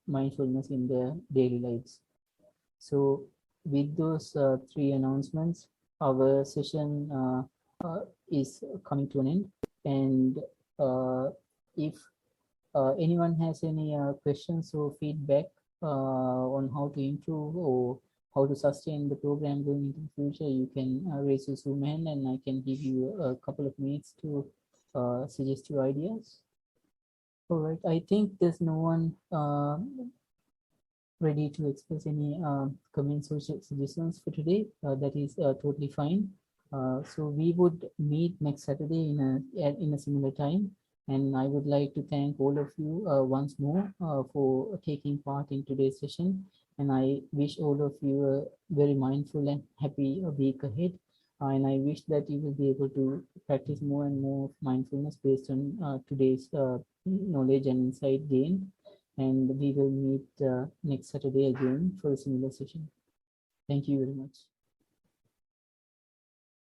mindfulness in their daily lives. So with those 3 announcements, our session is coming to an end. And if anyone has any questions or feedback on how to improve or how to sustain the program going into the future, you can raise your Zoom hand, and I can give you a couple of minutes to suggest your ideas. All right, I think there's no one ready to express any comments or suggestions for today. That is totally fine. So we would meet next Saturday in a similar time, and I would like to thank all of you once more for taking part in today's session, and I wish all of you a very mindful and happy week ahead. And I wish that you will be able to practice more and more mindfulness based on today's knowledge and insight gained. And we will meet next Saturday again for a similar session. Thank you very much.